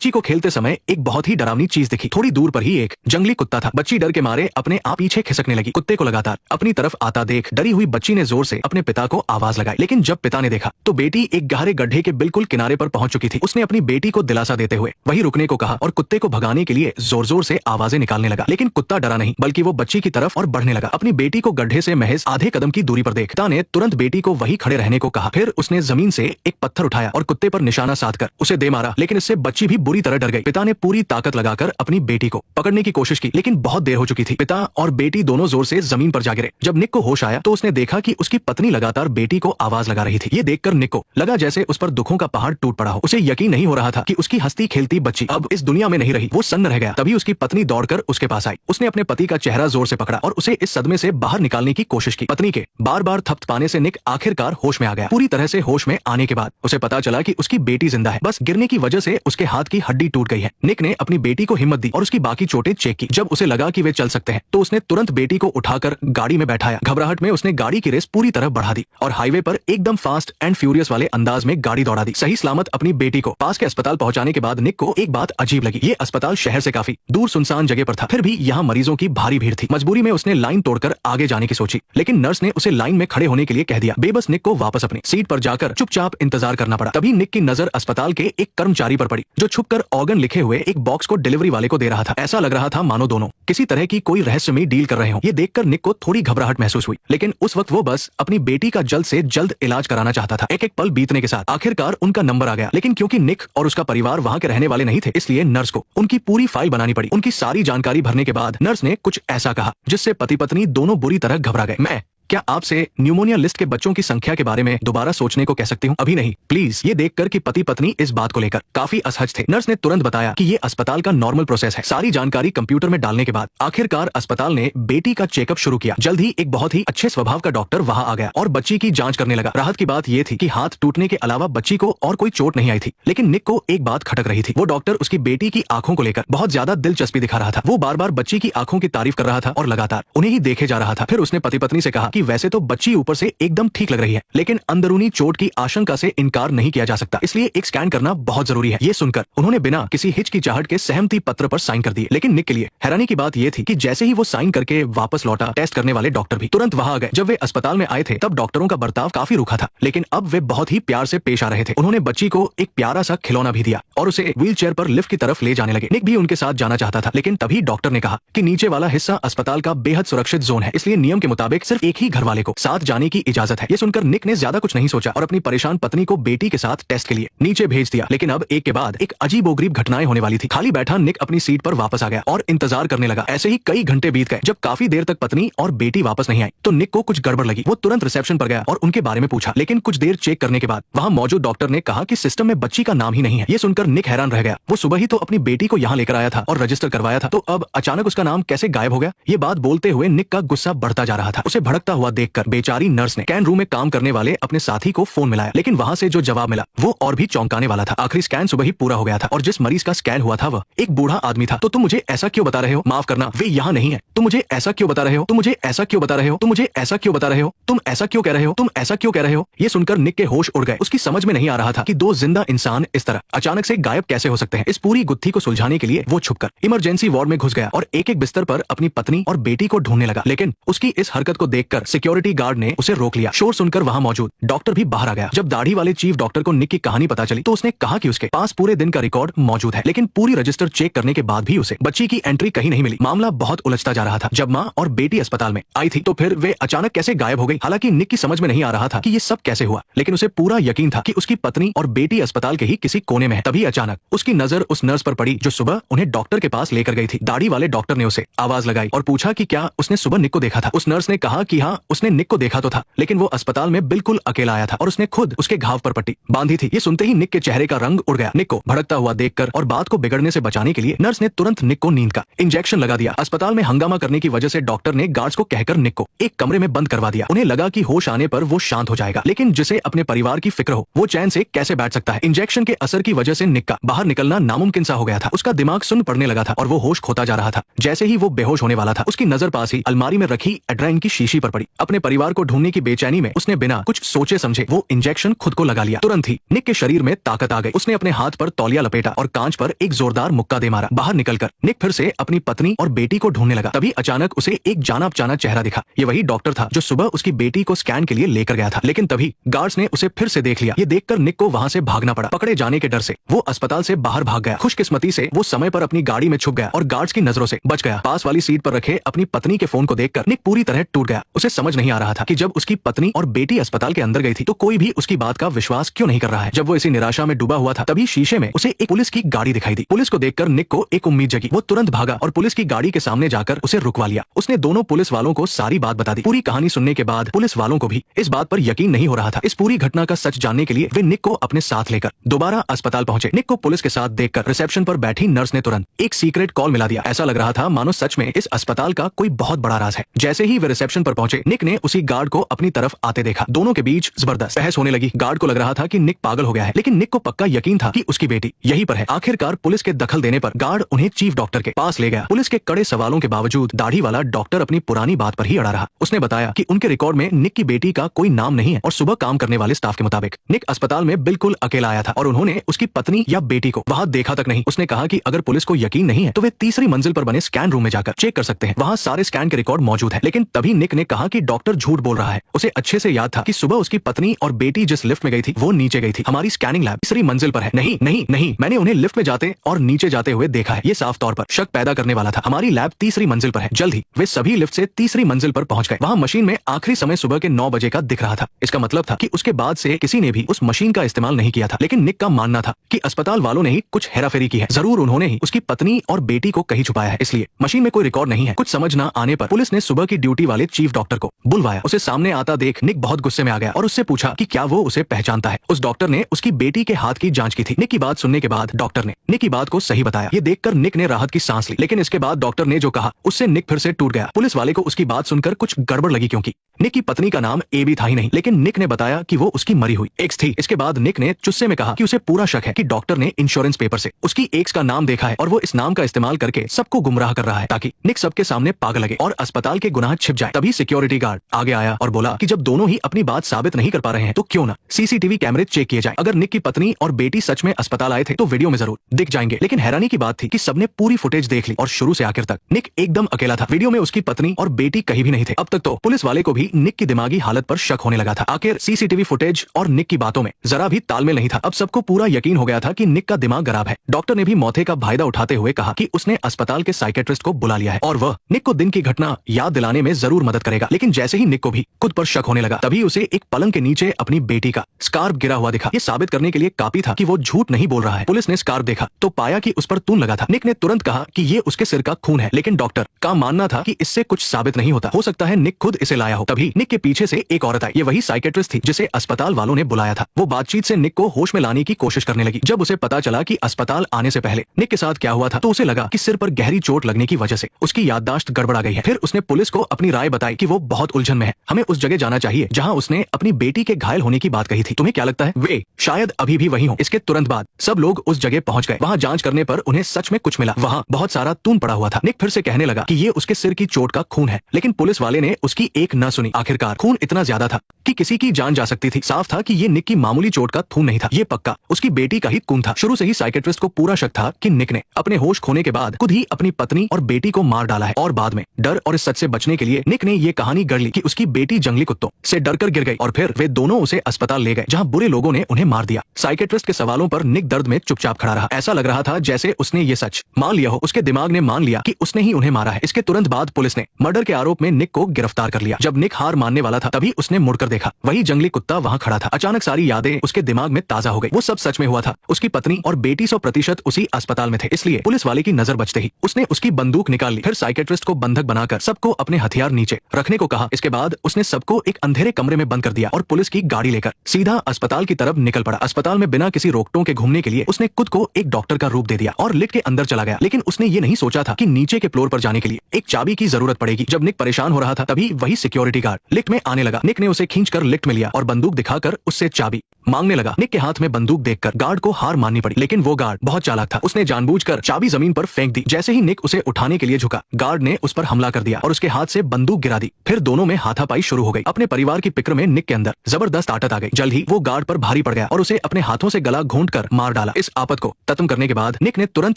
बच्ची को खेलते समय एक बहुत ही डरावनी चीज दिखी। थोड़ी दूर पर ही एक जंगली कुत्ता था। बच्ची डर के मारे अपने आप पीछे खिसकने लगी। कुत्ते को लगातार अपनी तरफ आता देख डरी हुई बच्ची ने जोर से अपने पिता को आवाज लगाई, लेकिन जब पिता ने देखा तो बेटी एक गहरे गड्ढे के बिल्कुल किनारे पर पहुंच चुकी थी। उसने अपनी बेटी को दिलासा देते हुए वहीं रुकने को कहा और कुत्ते को भगाने के लिए जोर जोर से आवाजें निकालने लगा, लेकिन कुत्ता डरा नहीं, बल्कि वो बच्ची की तरफ और बढ़ने लगा। अपनी बेटी को गड्ढे से महज आधे कदम की दूरी पर देख पिता ने तुरंत बेटी को वहीं खड़े रहने को कहा। फिर उसने जमीन से एक पत्थर उठाया और कुत्ते पर निशाना साधकर उसे दे मारा, लेकिन इससे बच्ची भी बुरी तरह डर गई। पिता ने पूरी ताकत लगाकर अपनी बेटी को पकड़ने की कोशिश की, लेकिन बहुत देर हो चुकी थी। पिता और बेटी दोनों जोर से जमीन पर जा गिरे। जब निक को होश आया तो उसने देखा कि उसकी पत्नी लगातार बेटी को आवाज लगा रही थी। ये देखकर निक को लगा जैसे उस पर दुखों का पहाड़ टूट पड़ा हो। उसे यकीन नहीं हो रहा था कि उसकी हंसती खेलती बच्ची अब इस दुनिया में नहीं रही। वो सन्न रह गया। तभी उसकी पत्नी दौड़कर उसके पास आई। उसने अपने पति का चेहरा जोर से पकड़ा और उसे इस सदमे से बाहर निकालने की कोशिश की। पत्नी के बार बार थपथपाने से निक आखिरकार होश में आ गया। पूरी तरह से होश में आने के बाद उसे पता चला कि उसकी बेटी जिंदा है, बस गिरने की वजह से उसके हाथ की हड्डी टूट गई है। निक ने अपनी बेटी को हिम्मत दी और उसकी बाकी चोटें चेक की। जब उसे लगा कि वे चल सकते हैं तो उसने तुरंत बेटी को उठाकर गाड़ी में बैठाया। घबराहट में उसने गाड़ी की रेस पूरी तरह बढ़ा दी और हाईवे पर एकदम फास्ट एंड फ्यूरियस वाले अंदाज में गाड़ी दौड़ा दी। सही सलामत अपनी बेटी को पास के अस्पताल पहुंचाने के बाद निक को एक बात अजीब लगी। ये अस्पताल शहर से काफी दूर सुनसान जगह पर था, फिर भी यहाँ मरीजों की भारी भीड़ थी। मजबूरी में उसने लाइन तोड़कर आगे जाने की सोची, लेकिन नर्स ने उसे लाइन में खड़े होने के लिए कह दिया। बेबस निक को वापस अपनी सीट पर जाकर चुपचाप इंतजार करना पड़ा। तभी निक की नजर अस्पताल के एक कर्मचारी पर पड़ी जो छुपकर ऑर्गन लिखे हुए एक बॉक्स को डिलीवरी वाले को दे रहा था। ऐसा लग रहा था मानो दोनों किसी तरह की कोई रहस्यमयी डील कर रहे हो। ये देखकर निक को थोड़ी घबराहट महसूस हुई, लेकिन उस वक्त वो बस अपनी बेटी का जल्द से जल्द इलाज कराना चाहता था। एक एक पल बीतने के साथ आखिरकार उनका नंबर आ गया, लेकिन क्योंकि निक और उसका परिवार वहाँ के रहने वाले नहीं थे, इसलिए नर्स को उनकी पूरी फाइल बनानी पड़ी। उनकी सारी जानकारी भरने के बाद नर्स ने कुछ ऐसा कहा जिससे पति पत्नी दोनों बुरी तरह घबरा गए। मैं क्या आपसे न्यूमोनिया लिस्ट के बच्चों की संख्या के बारे में दोबारा सोचने को कह सकती हूँ? अभी नहीं प्लीज। ये देखकर कि पति पत्नी इस बात को लेकर काफी असहज थे, नर्स ने तुरंत बताया कि ये अस्पताल का नॉर्मल प्रोसेस है। सारी जानकारी कंप्यूटर में डालने के बाद आखिरकार अस्पताल ने बेटी का चेकअप शुरू किया। जल्द ही एक बहुत ही अच्छे स्वभाव का डॉक्टर वहाँ आ गया और बच्ची की जांच करने लगा। राहत की बात यह थी कि हाथ टूटने के अलावा बच्ची को और कोई चोट नहीं आई थी, लेकिन निक को एक बात खटक रही थी। वो डॉक्टर उसकी बेटी की आंखों को लेकर बहुत ज्यादा दिलचस्पी दिखा रहा था। वो बार बार बच्ची की आंखों की तारीफ कर रहा था और लगातार उन्हें ही देखे जा रहा था। फिर उसने पति पत्नी से कहा कि वैसे तो बच्ची ऊपर से एकदम ठीक लग रही है, लेकिन अंदरूनी चोट की आशंका से इनकार नहीं किया जा सकता, इसलिए एक स्कैन करना बहुत जरूरी है। ये सुनकर उन्होंने बिना किसी हिचकिचाहट के सहमति पत्र पर साइन कर दिए। लेकिन निक के लिए हैरानी की बात यह थी कि जैसे ही वो साइन करके वापस लौटा, टेस्ट करने वाले डॉक्टर भी तुरंत वहां आ गए। जब वे अस्पताल में आए थे तब डॉक्टरों का बर्ताव काफी रूखा था, लेकिन अब वे बहुत ही प्यार से पेश आ रहे थे। उन्होंने बच्ची को एक प्यारा सा खिलौना भी दिया और उसे व्हील चेयर पर लिफ्ट की तरफ ले जाने लगे। निक भी उनके साथ जाना चाहता था, लेकिन तभी डॉक्टर ने कहा कि नीचे वाला हिस्सा अस्पताल का बेहद सुरक्षित जोन है, इसलिए नियम के मुताबिक सिर्फ एक ही घर वाले को साथ जाने की इजाजत है। ये सुनकर निक ने ज्यादा कुछ नहीं सोचा और अपनी परेशान पत्नी को बेटी के साथ टेस्ट के लिए नीचे भेज दिया। लेकिन अब एक के बाद एक अजीबोगरीब घटनाएं होने वाली थी। खाली बैठा निक अपनी सीट पर वापस आ गया और इंतजार करने लगा। ऐसे ही कई घंटे बीत गए। जब काफी देर तक पत्नी और बेटी वापस नहीं आई तो निक को कुछ गड़बड़ लगी। वो तुरंत रिसेप्शन पर गया और उनके बारे में पूछा, लेकिन कुछ देर चेक करने के बाद वहाँ मौजूद डॉक्टर ने कहा कि सिस्टम में बच्ची का नाम ही नहीं है। ये सुनकर निक हैरान रह गया। वो सुबह ही तो अपनी बेटी को यहाँ लेकर आया था और रजिस्टर करवाया था, तो अब अचानक उसका नाम कैसे गायब हो गया? ये बात बोलते हुए निक का गुस्सा बढ़ता जा रहा था। उसे भड़कता हुआ देखकर बेचारी नर्स ने स्कैन रूम में काम करने वाले अपने साथी को फोन मिलाया, लेकिन वहां से जो जवाब मिला वो और भी चौंकाने वाला था। आखिरी स्कैन सुबह ही पूरा हो गया था और जिस मरीज का स्कैन हुआ था वह एक बूढ़ा आदमी था। तो तुम मुझे ऐसा क्यों बता रहे हो? माफ करना, वे यहाँ नहीं है। तुम मुझे ऐसा क्यों बता रहे हो? तुम मुझे ऐसा क्यों बता रहे हो? तुम मुझे ऐसा क्यों बता रहे हो? तुम ऐसा क्यों कह रहे हो? तुम ऐसा क्यों कह रहे हो? ये सुनकर निक के होश उड़ गए। उसकी समझ में नहीं आ रहा था कि दो जिंदा इंसान इस तरह अचानक से गायब कैसे हो सकते हैं। इस पूरी गुत्थी को सुलझाने के लिए वो छुपकर इमरजेंसी वार्ड में घुस गया और एक एक बिस्तर पर अपनी पत्नी और बेटी को ढूंढने लगा, लेकिन उसकी इस हरकत को देखकर सिक्योरिटी गार्ड ने उसे रोक लिया। शोर सुनकर वहां मौजूद डॉक्टर भी बाहर आ गया। जब दाढ़ी वाले चीफ डॉक्टर को निक की कहानी पता चली तो उसने कहा कि उसके पास पूरे दिन का रिकॉर्ड मौजूद है, लेकिन पूरी रजिस्टर चेक करने के बाद भी उसे बच्ची की एंट्री कहीं नहीं मिली। मामला बहुत उलझता जा रहा था। जब माँ और बेटी अस्पताल में आई थी तो फिर वे अचानक कैसे गायब हो गई? हालांकि निक की समझ में नहीं आ रहा था कि ये सब कैसे हुआ, लेकिन उसे पूरा यकीन था कि उसकी पत्नी और बेटी अस्पताल के ही किसी कोने में है। तभी अचानक उसकी नजर उस नर्स पर पड़ी जो सुबह उन्हें डॉक्टर के पास लेकर गई थी। दाढ़ी वाले डॉक्टर ने उसे आवाज लगाई और पूछा कि क्या उसने सुबह निक को देखा था। उस नर्स ने कहा कि हाँ, उसने निक को देखा तो था, लेकिन वो अस्पताल में बिल्कुल अकेला आया था और उसने खुद उसके घाव पर पट्टी बांधी थी। ये सुनते ही निक के चेहरे का रंग उड़ गया। निक को भड़कता हुआ देखकर और बात को बिगड़ने से बचाने के लिए नर्स ने तुरंत निक को नींद का इंजेक्शन लगा दिया। अस्पताल में हंगामा करने की वजह से डॉक्टर ने गार्ड्स को कहकर निक को एक कमरे में बंद करवा दिया। उन्हें लगा कि होश आने पर वो शांत हो जाएगा, लेकिन जिसे अपने परिवार की फिक्र हो वो चैन से कैसे बैठ सकता है? इंजेक्शन के असर की वजह से निक का बाहर निकलना नामुमकिन सा हो गया था। उसका दिमाग सुन्न पड़ने लगा था और वो होश खोता जा रहा था। जैसे ही वो बेहोश होने वाला था उसकी नजर पास ही अलमारी में रखी एड्राइन की शीशी पर पड़ी। पड़ी। अपने परिवार को ढूंढने की बेचैनी में उसने बिना कुछ सोचे समझे वो इंजेक्शन खुद को लगा लिया। तुरंत ही निक के शरीर में ताकत आ गई। उसने अपने हाथ पर तौलिया लपेटा और कांच पर एक जोरदार मुक्का दे मारा। बाहर निकलकर निक फिर से अपनी पत्नी और बेटी को ढूंढने लगा। तभी अचानक उसे एक जाना पहचाना चेहरा दिखा। ये वही डॉक्टर था जो सुबह उसकी बेटी को स्कैन के लिए लेकर गया था। लेकिन तभी गार्ड्स ने उसे फिर से देख लिया। ये देखकर निक को वहां से भागना पड़ा। पकड़े जाने के डर से वो अस्पताल से बाहर भाग गया। खुशकिस्मती से वो समय पर अपनी गाड़ी में छुप गया और गार्ड्स की नजरों से बच गया। पास वाली सीट पर रखे अपनी पत्नी के फोन को देखकर निक पूरी तरह टूट गया। उसे समझ नहीं आ रहा था कि जब उसकी पत्नी और बेटी अस्पताल के अंदर गई थी तो कोई भी उसकी बात का विश्वास क्यों नहीं कर रहा है। जब वो इसी निराशा में डूबा हुआ था तभी शीशे में उसे एक पुलिस की गाड़ी दिखाई दी। पुलिस को देखकर निक को एक उम्मीद जगी। वो तुरंत भागा और पुलिस की गाड़ी के सामने जाकर उसे रुकवा लिया। उसने दोनों पुलिस वालों को सारी बात बता दी। पूरी कहानी सुनने के बाद पुलिस वालों को भी इस बात पर यकीन नहीं हो रहा था। इस पूरी घटना का सच जानने के लिए वे निक को अपने साथ लेकर दोबारा अस्पताल पहुंचे। निक को पुलिस के साथ देखकर रिसेप्शन पर बैठी नर्स ने तुरंत एक सीक्रेट कॉल मिला दिया। ऐसा लग रहा था मानो सच में इस अस्पताल का कोई बहुत बड़ा राज है। जैसे ही वे रिसेप्शन पर पहुंचे निक ने उसी गार्ड को अपनी तरफ आते देखा। दोनों के बीच जबरदस्त बहस होने लगी। गार्ड को लग रहा था कि निक पागल हो गया है, लेकिन निक को पक्का यकीन था कि उसकी बेटी यहीं पर है। आखिरकार पुलिस के दखल देने पर गार्ड उन्हें चीफ डॉक्टर के पास ले गया। पुलिस के कड़े सवालों के बावजूद दाढ़ी वाला डॉक्टर अपनी पुरानी बात पर ही अड़ा रहा। उसने बताया कि उनके रिकॉर्ड में निक की बेटी का कोई नाम नहीं है और सुबह काम करने वाले स्टाफ के मुताबिक निक अस्पताल में बिल्कुल अकेला आया था और उन्होंने उसकी पत्नी या बेटी को वहां देखा तक नहीं। उसने कहा कि अगर पुलिस को यकीन नहीं है तो वे तीसरी मंजिल पर बने स्कैन रूम में जाकर चेक कर सकते हैं। वहां सारे स्कैन के रिकॉर्ड मौजूद है। लेकिन तभी निक ने कहा कि डॉक्टर झूठ बोल रहा है। उसे अच्छे से याद था कि सुबह उसकी पत्नी और बेटी जिस लिफ्ट में गई थी वो नीचे गई थी। हमारी स्कैनिंग लैब तीसरी मंजिल पर है। नहीं नहीं नहीं, मैंने उन्हें लिफ्ट में जाते और नीचे जाते हुए देखा है। ये साफ तौर पर शक पैदा करने वाला था। हमारी लैब तीसरी मंजिल पर है। जल्द ही वे सभी लिफ्ट से तीसरी मंजिल पर पहुंच गए। वहां मशीन में आखिरी समय सुबह के 9 बजे का दिख रहा था। इसका मतलब था कि उसके बाद से किसी ने भी उस मशीन का इस्तेमाल नहीं किया था। लेकिन निक का मानना था कि अस्पताल वालों ने ही कुछ हेराफेरी की है। जरूर उन्होंने ही उसकी पत्नी और बेटी को कहीं छुपाया है, इसलिए मशीन में कोई रिकॉर्ड नहीं है। कुछ समझ न आने पर पुलिस ने सुबह की ड्यूटी वाले चीफ डॉक्टर को बुलवाया। उसे सामने आता देख निक बहुत गुस्से में आ गया और उससे पूछा कि क्या वो उसे पहचानता है। उस डॉक्टर ने उसकी बेटी के हाथ की जांच की थी। निक की बात सुनने के बाद डॉक्टर ने निक की बात को सही बताया। ये देखकर निक ने राहत की सांस ली। लेकिन इसके बाद डॉक्टर ने जो कहा उससे निक फिर से टूट गया। पुलिस वाले को उसकी बात सुनकर कुछ गड़बड़ लगी, क्योंकि निक की पत्नी का नाम एबी था ही नहीं। लेकिन निक ने बताया कि वो उसकी मरी हुई एक्स थी। इसके बाद निक ने चुस्से में कहा कि उसे पूरा शक है कि डॉक्टर ने इंश्योरेंस पेपर से उसकी एक्स का नाम देखा है और वो इस नाम का इस्तेमाल करके सबको गुमराह कर रहा है ताकि निक सबके सामने पागल लगे और अस्पताल के गुनाह छिप जाए। तभी सिक्योरिटी गार्ड आगे आया और बोला कि जब दोनों ही अपनी बात साबित नहीं कर पा रहे हैं तो क्यों ना सीसीटीवी कैमरे चेक किए जाए। अगर निक की पत्नी और बेटी सच में अस्पताल आए थे तो वीडियो में जरूर दिख जाएंगे। लेकिन हैरानी की बात थी कि सबने पूरी फुटेज देख ली और शुरू से आखिर तक निक एकदम अकेला था। वीडियो में उसकी पत्नी और बेटी कहीं भी नहीं थे। अब तक तो पुलिस वाले को भी निक की दिमागी हालत पर शक होने लगा था। आखिर सीसीटीवी फुटेज और निक की बातों में जरा भी तालमेल नहीं था। अब सबको पूरा यकीन हो गया था कि निक का दिमाग खराब है। डॉक्टर ने भी मौके का फायदा उठाते हुए कहा कि उसने अस्पताल के साइकेट्रिस्ट को बुला लिया है और वह निक को दिन की घटना याद दिलाने में जरूर मदद करेगा। लेकिन जैसे ही निक को भी खुद पर शक होने लगा तभी उसे एक पलंग के नीचे अपनी बेटी का स्कार्फ गिरा हुआ दिखा। ये साबित करने के लिए काफी था कि वो झूठ नहीं बोल रहा है। पुलिस ने स्कार्फ देखा तो पाया कि उस पर तून लगा था। निक ने तुरंत कहा कि ये उसके सिर का खून है, लेकिन डॉक्टर का मानना था कि इससे कुछ साबित नहीं होता। हो सकता है निक खुद इसे लाया हो। तभी निक के पीछे से एक औरत आई। ये वही साइकेट्रिस्ट थी जिसे अस्पताल वालों ने बुलाया था। वो बातचीत से निक को होश में लाने की कोशिश करने लगी। जब उसे पता चला कि अस्पताल आने से पहले निक के साथ क्या हुआ था तो उसे लगा कि सिर पर गहरी चोट लगने की वजह से उसकी याददाश्त गड़बड़ा गई है। फिर उसने पुलिस को अपनी राय बताई कि वो बहुत उलझन में है। हमें उस जगह जाना चाहिए जहां उसने अपनी बेटी के घायल होने की बात कही थी। तुम्हें क्या लगता है वे शायद अभी भी वही हो? इसके तुरंत बाद सब लोग उस जगह पहुंच गए। वहां जांच करने पर उन्हें सच में कुछ मिला। वहां बहुत सारा खून पड़ा हुआ था। निक फिर से कहने लगा कि ये उसके सिर की चोट का खून है, लेकिन पुलिस वाले ने उसकी एक न सुनी। आखिरकार खून इतना ज्यादा था कि किसी की जान जा सकती थी। साफ था कि ये निक की मामूली चोट का खून नहीं था, ये पक्का उसकी बेटी का ही खून था। शुरू से ही साइकेट्रिस्ट को पूरा शक था कि निक ने अपने होश खोने के बाद खुद ही अपनी पत्नी और बेटी को मार डाला है और बाद में डर और इस सच से बचने के लिए निक ने ये कहानी गढ़ ली कि उसकी बेटी जंगली कुत्तों से डरकर गिर गई और फिर वे दोनों उसे अस्पताल ले गए जहां बुरे लोगों ने उन्हें मार दिया। साइकेट्रिस्ट के सवालों पर निक दर्द में चुपचाप खड़ा रहा। ऐसा लग रहा था जैसे उसने ये सच मान लिया हो। उसके दिमाग ने मान लिया कि उसने ही उन्हें मारा है। इसके तुरंत बाद पुलिस ने मर्डर के आरोप में निक को गिरफ्तार कर लिया। जब निक हार मानने वाला था तभी उसने मुड़कर देखा, वही जंगली कुत्ता वहां खड़ा था। अचानक सारी यादें उसके दिमाग में ताजा हो गई। वो सब सच में हुआ था। उसकी पत्नी और बेटी 100% उसी अस्पताल में थे। इसलिए पुलिस वाले की नजर बचते ही उसने उसकी बंदूक निकाल ली। फिर साइकेट्रिस्ट को बंधक बनाकर सबको अपने हथियार नीचे रखने को कहा। इसके बाद उसने सबको एक अंधेरे कमरे में बंद कर दिया और पुलिस की गाड़ी लेकर सीधा अस्पताल की तरफ निकल पड़ा। अस्पताल में बिना किसी रोकटोक के घूमने के लिए उसने खुद को एक डॉक्टर का रूप दे दिया और लिफ्ट के अंदर चला गया। लेकिन उसने ये नहीं सोचा था कि नीचे के फ्लोर पर जाने के लिए एक चाबी की जरूरत पड़ेगी। जब निक परेशान हो रहा था तभी वही सिक्योरिटी गार्ड लिफ्ट में आने लगा। निक ने उसे खींचकर लिफ्ट में लिया और बंदूक दिखाकर उससे चाबी मांगने लगा। निक के हाथ में बंदूक देखकर गार्ड को हार माननी पड़ी, लेकिन वो गार्ड बहुत चालाक था। उसने जानबूझकर चाबी जमीन पर फेंक दी। जैसे ही निक उसे उठाने के लिए झुका, गार्ड ने उस पर हमला कर दिया और उसके हाथ से बंदूक गिरा दी। फिर दोनों में हाथापाई शुरू हो गई। अपने परिवार की फिक्र में निक के अंदर जबरदस्त आदत आ गई। जल्द ही वो गार्ड पर भारी पड़ गया और उसे अपने हाथों से गला घोंट कर मार डाला। इस आफत को खत्म करने के बाद निक ने तुरंत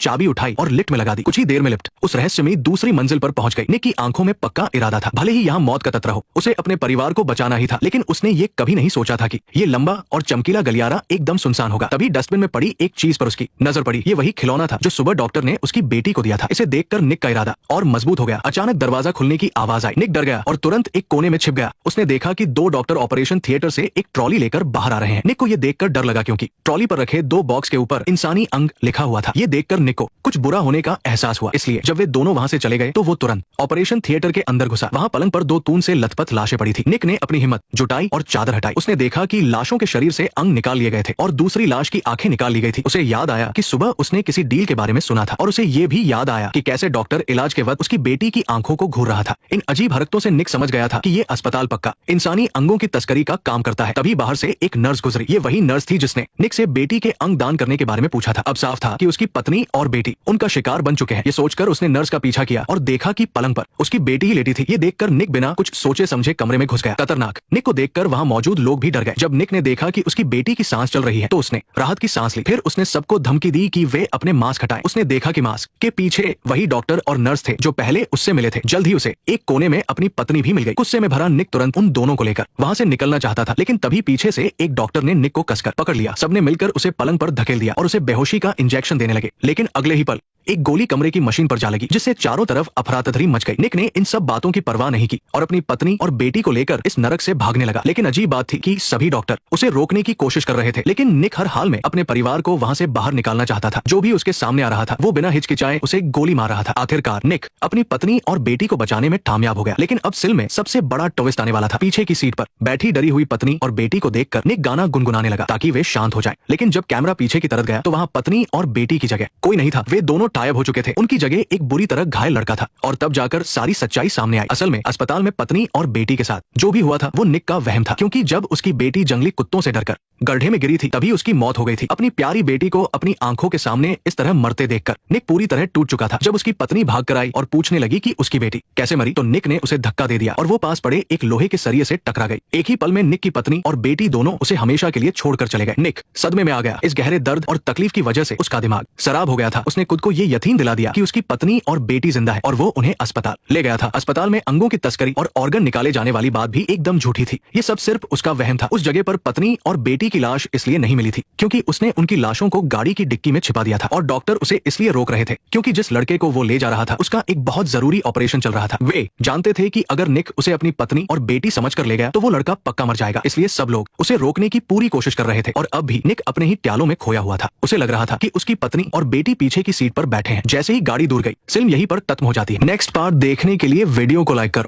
चाबी उठाई और लिफ्ट में लगा दी। कुछ ही देर में लिफ्ट उस रहस्यमयी दूसरी मंजिल पर पहुंच गई। निक की आंखों में पक्का इरादा था, भले ही यहाँ मौत का खतरा हो, उसे अपने परिवार को बचाना ही था। लेकिन उसने ये कभी नहीं सोचा था कि ये लंबा और चमकीला गलियारा एकदम सुनसान होगा। तभी डस्टबिन में पड़ी एक चीज पर उसकी नजर पड़ी। ये वही खिलौना था जो सुबह डॉक्टर ने उसकी बेटी को दिया था। इसे देखकर निक का इरादा और मजबूत हो गया। अचानक दरवाजा खुलने की आवाज आई। निक डर गया और तुरंत एक कोने में छिप गया। उसने देखा कि दो डॉक्टर ऑपरेशन थिएटर से एक ट्रॉली लेकर बाहर आ रहे हैं। निक को ये देखकर डर लगा, क्योंकि ट्रॉली पर रखे दो बॉक्स के ऊपर इंसानी अंग लिखा हुआ था। ये देखकर निक को कुछ बुरा होने का एहसास हुआ। इसलिए जब वे दोनों वहां से चले गए तो वो तुरंत ऑपरेशन थिएटर के अंदर घुसा। वहां पलंग पर दो तून से लथपथ लाशें पड़ी थी। निक ने अपनी हिम्मत जुटाई और चादर हटाई। उसने देखा कि लाशों के शरीर से अंग निकाल लिए गए थे और दूसरी लाश की आंखें निकाल ली गई थी। उसे याद आया कि सुबह उसने किसी डील के बारे में सुना था और उसे ये भी याद आया कि कैसे डॉक्टर इलाज के वक्त उसकी बेटी की आंखों को घूर रहा था। इन अजीब हरकतों से निक समझ गया था कि ये अस्पताल पक्का इंसानी अंगों की तस्करी का काम करता है। तभी बाहर से एक नर्स गुजरी। ये वही नर्स थी जिसने निक से बेटी के अंग दान करने के बारे में पूछा था। अब साफ था कि उसकी पत्नी और बेटी उनका शिकार बन चुके हैं। ये सोचकर उसने नर्स का पीछा किया और देखा कि पलंग पर उसकी बेटी ही लेटी थी। ये देखकर निक बिना कुछ सोचे समझे कमरे में घुस गया। खतरनाक। निक को देखकर वहां मौजूद लोग भी डर गए। जब निक ने देखा कि उसकी बेटी की सांस चल रही है तो उसने राहत की सांस ली। फिर उसने सबको धमकी दी कि वे अपने मास्क हटाएं। उसने देखा कि मास्क के पीछे वही डॉक्टर और नर्स थे जो पहले उससे मिले थे। जल्द ही उसे एक कोने में अपनी पत्नी भी मिल गई। गुस्से में भरा निक तुरंत उन दोनों को लेकर वहां से निकलना चाहता था, लेकिन तभी पीछे से एक डॉक्टर ने निक को कसकर पकड़ लिया। सबने मिलकर उसे पलंग पर धकेल दिया और उसे बेहोशी का इंजेक्शन देने लगे। लेकिन अगले ही पल एक गोली कमरे की मशीन पर जा लगी, जिससे चारों तरफ अफरा-तफरी मच गई। निक ने इन सब बातों की परवाह नहीं की और अपनी पत्नी और बेटी को लेकर इस नरक से भागने लगा। लेकिन अजीब बात थी कि सभी डॉक्टर उसे रोकने की कोशिश कर रहे थे, लेकिन निक हर हाल में अपने परिवार को वहां से बाहर निकालना चाहता था। जो भी उसके सामने आ रहा था वो बिना हिचकिचाए उसे गोली मार रहा था। आखिरकार निक अपनी पत्नी और बेटी को बचाने में कामयाब हो गया। लेकिन अब फिल्म में सबसे बड़ा ट्विस्ट आने वाला था। पीछे की सीट पर बैठी डरी हुई पत्नी और बेटी को देखकर निक गाना गुनगुनाने लगा ताकि वे शांत हो जाएं। लेकिन जब कैमरा पीछे की तरफ गया तो वहां पत्नी और बेटी की जगह कोई नहीं था। वे दोनों गायब हो चुके थे। उनकी जगह एक बुरी तरह घायल लड़का था। और तब जाकर सारी सच्चाई सामने आई। असल में अस्पताल में पत्नी और बेटी के साथ जो भी हुआ था वो निक का वहम था, क्योंकि जब उसकी बेटी जंगली कुत्तों से डरकर गड्ढे में गिरी थी तभी उसकी मौत हो गई थी। अपनी प्यारी बेटी को अपनी आंखों के सामने इस तरह मरते देखकर निक पूरी तरह टूट चुका था। जब उसकी पत्नी भाग कर आई और पूछने लगी कि उसकी बेटी कैसे मरी, तो निक ने उसे धक्का दे दिया और वो पास पड़े एक लोहे के सरिये से टकरा गई। एक ही पल में निक की पत्नी और बेटी दोनों उसे हमेशा के लिए छोड़कर चले गए। निक सदमे में आ गया। इस गहरे दर्द और तकलीफ की वजह से उसका दिमाग शराब हो गया था। उसने खुद को ये यकीन दिला दिया कि उसकी पत्नी और बेटी जिंदा है और वो उन्हें अस्पताल ले गया था। अस्पताल में अंगों की तस्करी और ऑर्गन निकाले जाने वाली बात भी एकदम झूठी थी। ये सब सिर्फ उसका वहम था। उस जगह पर पत्नी और बेटी की लाश इसलिए नहीं मिली थी क्योंकि उसने उनकी लाशों को गाड़ी की डिक्की में छिपा दिया था और डॉक्टर उसे इसलिए रोक रहे थे क्योंकि जिस लड़के को वो ले जा रहा था उसका एक बहुत जरूरी ऑपरेशन चल रहा था। वे जानते थे कि अगर निक उसे अपनी पत्नी और बेटी समझकर ले गया तो वो लड़का पक्का मर जाएगा। इसलिए सब लोग उसे रोकने की पूरी कोशिश कर रहे थे और अब भी निक अपने ही ट्यालों में खोया हुआ था। उसे लग रहा था कि उसकी पत्नी और बेटी पीछे की सीट पर बैठे हैं। जैसे ही गाड़ी दूर गई फिल्म यहीं पर खत्म हो जाती है। नेक्स्ट पार्ट देखने के लिए वीडियो को लाइक करो।